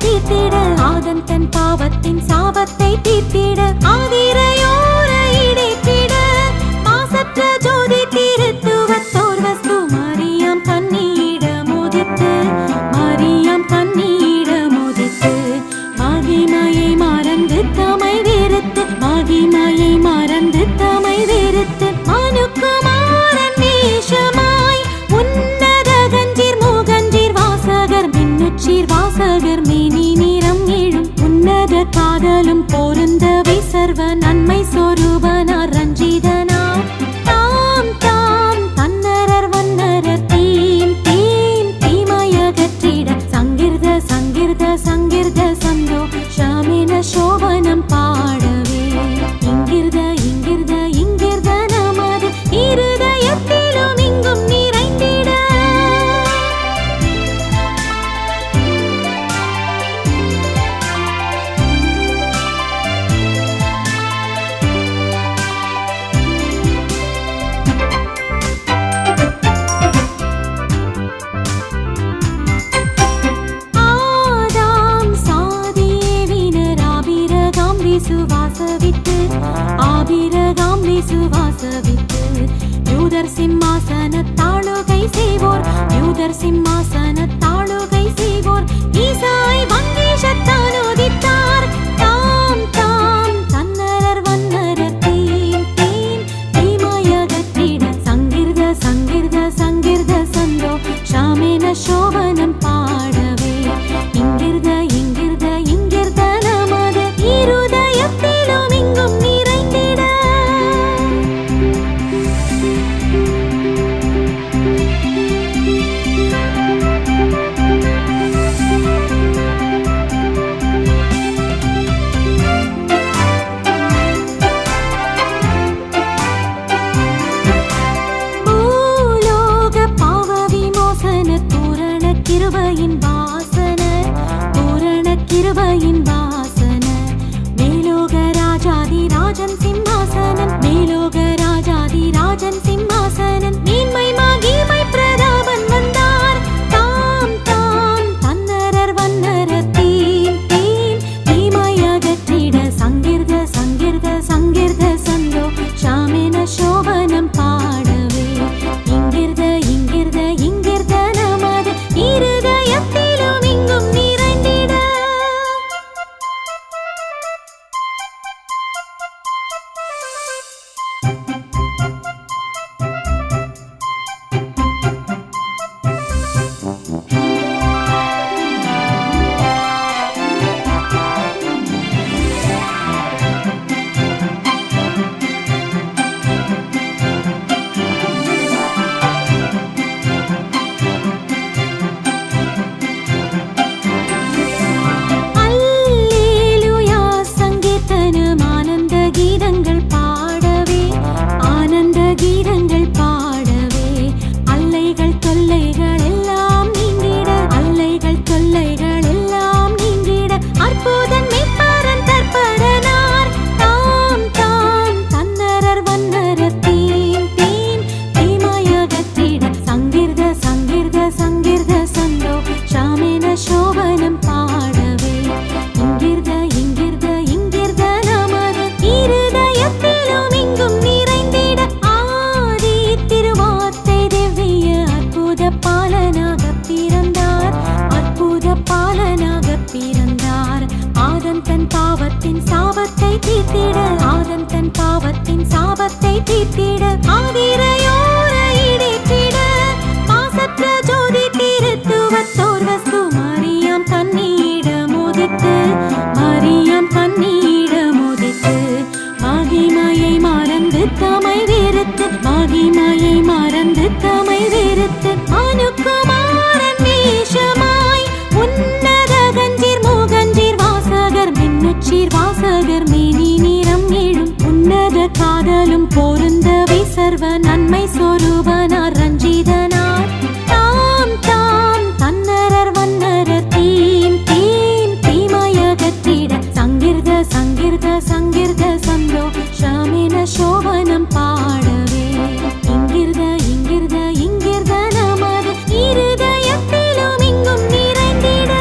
தீர்த்திட ஆதன் தன் பாவத்தின் சாபத்தை தீர்த்திட ஆதிரையோர இடேற்றிட மாசற்ற ஜோதி திருத்துவத்தோர் வஸ்து மரியாம் கன்னியிடம் உதித்து மரியாம் கன்னியிடம் உதித்து மகிமையை மறந்து தமை வெறுத்து மகிமையை மறந்து தமை வெறுத்து மனுக்குமாரன் வேஷமாய் உன்னத கஞ்சீர் மூகஞ்சீர் வாசகர் மின்னுச்சீர் வாசகர் மேனி நிறம் எழும் உன்னத காதலும் பொருந்தவை சர்வ நன்மை சொரூபனார் ரஞ்சிதனார் தாம் தாம் தன்னரர் வன்னரர் தீம் தீம் தீமயகற்றிட சங்கிர்த சங்கிர்த சங்கிர்த சந்தோ ஷாமின சோபனம் பாடவே இங்கிர்த இங்கிர்த இங்கிர்த நமது இருதயத்திலும் இங்கும் நிறைந்திட ஆதாம் சாதியேவினர் ஆபிரகாம் விசுவாசவித்து ஆபிரகாம் விசுவாசவித்து யூதர் சிம்மாசனத்தாளுகை செய்வோர் யூதர் சிம்மாசனத்தாளுகை செய்வோர் ஈசாய் வங்கேஷத்தான் உதித்தார் தாம் தாம் தன்னரர் வன்னரர் தீம் தீம் தீமயகற்றிட சங்கிர்த சங்கிர்த சங்கிர்த சந்தோ ஷாமின சோபனம் பாடவே இங்கிர்த இங்கிர்த இங்கிர்த நமது இருதயத்திலும் இங்கும் நிறைந்திட பூலோக பாவ விமோசன பூரண கிருபையின் வாசன பூரண கிருபையின் வாசன மேலோக ராஜாதி ராஜன் சிம்மாசனன் மேலோக ராஜாதி ராஜன் சிம்மாசனன் மேன்மை மகிமை பிரதாபன் வந்தார் தாம் தாம் தன்னரர் வன்னரர் தீம் தீம் தீமயகற்றிட சங்கிர்த சங்கிர்த சங்கிர்த சந்தோ ஷாமின சோபனம் பாடவே இங்கிர்த இங்கிர்த இங்கிர்த நமது இருதயத்திலும் இங்கும் நிறைந்திட அல்லேலூயா சங்கீர்த்தனம் ஆனந்த கீதங்கள் பாடவே ஆனந்த கீதங்கள் பாடவே அல்லைகள் தொல்லைகள் எல்லாம் நீங்கிட அல்லைகள் தொல்லைகள் எல்லாம் நீங்கிட அற்புதன் மீட்பரன் தற்பரனார் தாம் தாம் தன்னரர் வன்னரர் தீம் தீம் தீமயகற்றிட சங்கிர்த சங்கிர்த சங்கிர்த சந்தோ ஷாமின சோபனம் பாடவே இங்கிர்த இங்கிர்த இங்கிர்த நமது இருதயத்திலும் இங்கும் நிறைந்திட ஆதி திருவார்த்தை திவ்ய அற்புத பாலனாக பிறந்தார் அற்புத பாலனாக பிறந்தார் ஆதன் தன் பாவத்தின் சாபத்தை தீர்த்திட ஆதன் தன் பாவத்தின் சாபத்தை தீர்த்திட ஆதிரையோர இடேற்றிட மாசற்ற ஜோதி திருத்துவத்தோர் வஸ்து மரியாம் கன்னியிடம் உதித்து மரியாம் கன்னியிடம் உதித்து மகிமையை மறந்து தமை வெறுத்து மகிமையை மறந்து தமை வெறுத்து மனுக்குமாரன் வேஷமாய் உன்னத கஞ்சீர் மூகஞ்சீர் வாசகர் மின்னுச்சீர் வாசகர் மேனி நிறம் எழும் உன்னத காதலும் பொருந்தவை சர்வ நன்மை சொரூபனார் ரஞ்சிதனார் தாம் தாம் தன்னரர் வன்னரர் தீம் தீம் தீமயகற்றிட சங்கிர்த சங்கிர்த சங்கிர்த சந்தோ ஷாமின சோபனம் பாடவே இங்கிர்த இங்கிர்த இங்கிர்த நமது இருதயத்திலும் இங்கும் நிறைந்திட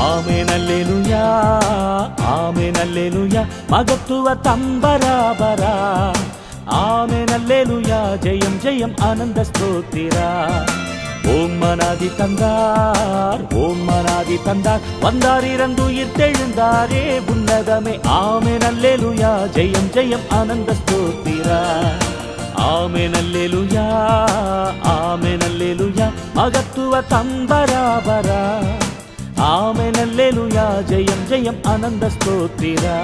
ಆಮೆನ್ ಹಲ್ಲೆಲೂಯಾ ಆಮೆನ್ ಹಲ್ಲೆಲೂಯಾ ಮಗತ್ವ ತಂಬರಾಬರ ಆಮೆನ್ ಹಲ್ಲೆಲೂಯಾ ஜெயம் ஜெயம் ஆனந்த ஸ்தோத்திரா ஓம் மனாதி தந்தார் வந்தார் இறந்துயிர் தெழுந்தாரே உன்னதமே ஆமென் ஹல்லேலூயா ஜெயம் ஜெயம் ஆனந்த ஸ்தோத்திரா ஆமென் ஹல்லேலூயா ஆமென் ஹல்லேலூயா மகத்துவ தம்பராபரா ஆமென் ஹல்லேலூயா ஜெயம் ஜெயம் ஆனந்த ஸ்தோத்திரா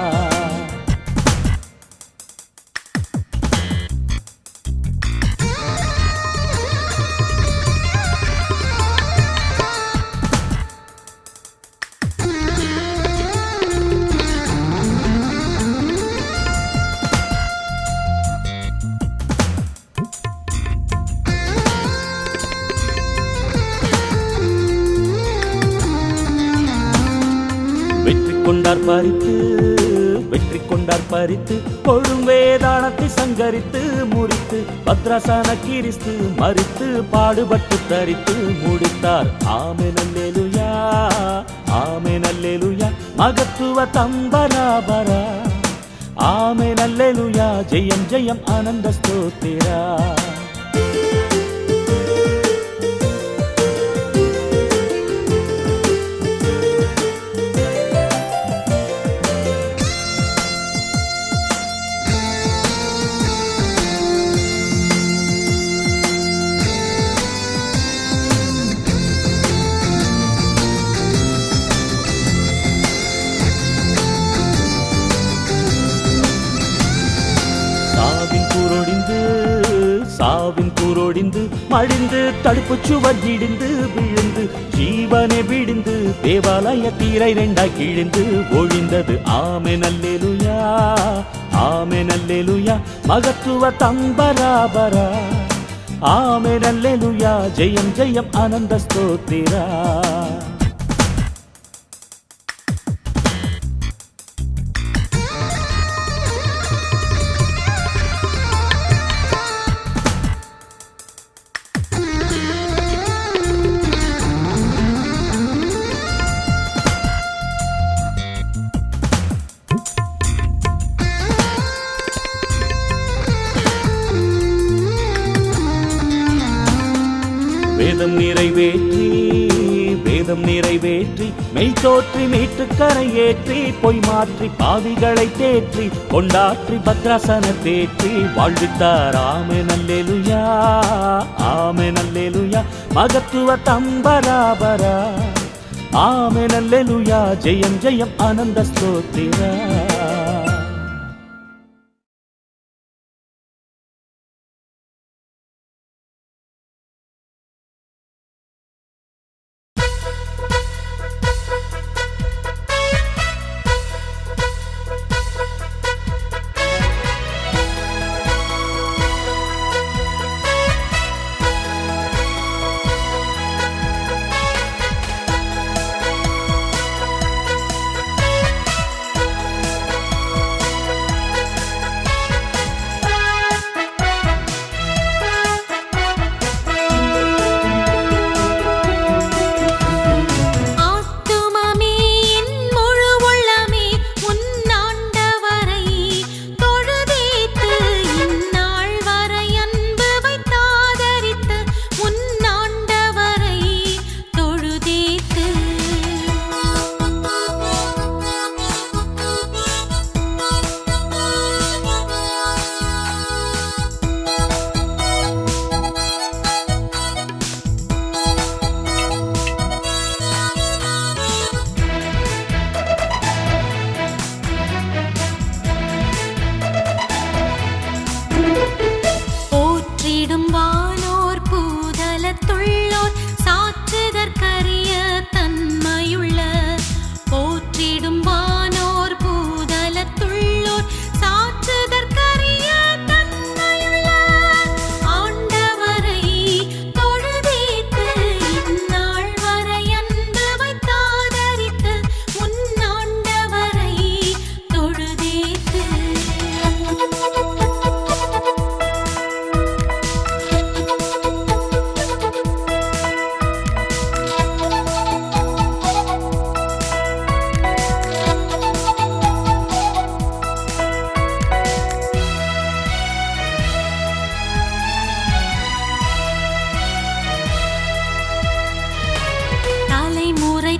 வெற்றி கொண்டார் பறித்து கொழும் வேதாளத்தை சங்கரித்து முறித்து வைத்து பத்ராசன கிறிஸ்து மரித்து பாடுபட்டு தரித்து முடித்தார். ஆமென் அல்லேலூயா, ஆமென் அல்லேலூயா, மகத்துவ தம்பராபரா. ஆமென் அல்லேலூயா, ஜெயம் ஜெயம் ஆனந்த ஸ்தோத்திரா. சாவின் கூரோடிந்து மடிந்து தடுப்பு சுவர் இடிந்து விழுந்து ஜீவனை விடிந்து தேவாலய தீரை ரெண்டாய் கிழிந்து ஒழிந்தது. ஆமென் அல்லேலூயா, ஆமென் அல்லேலூயா, மகத்துவ தம்பராபரா. ஆமென் அல்லேலூயா, ஜெயம் ஜெயம் ஆனந்த ஸ்தோத்திரா. வேதம் நிறைவேற்றி வேதம் நிறைவேற்றி மெய் தோற்றி மீட்டு கரையேற்றி பொய் மாற்றி பாவிகளை தேற்றி கொண்டாற்றி பத்ராசன தேற்றி வாழ்வித்தார். ஆமென் அல்லேலூயா, ஆமென் அல்லேலூயா, மகத்துவ தம்பராபரா. ஆமென் அல்லேலூயா, ஜெயம் ஜெயம் ஆனந்த ஸ்தோத்திரா. தலைமுறை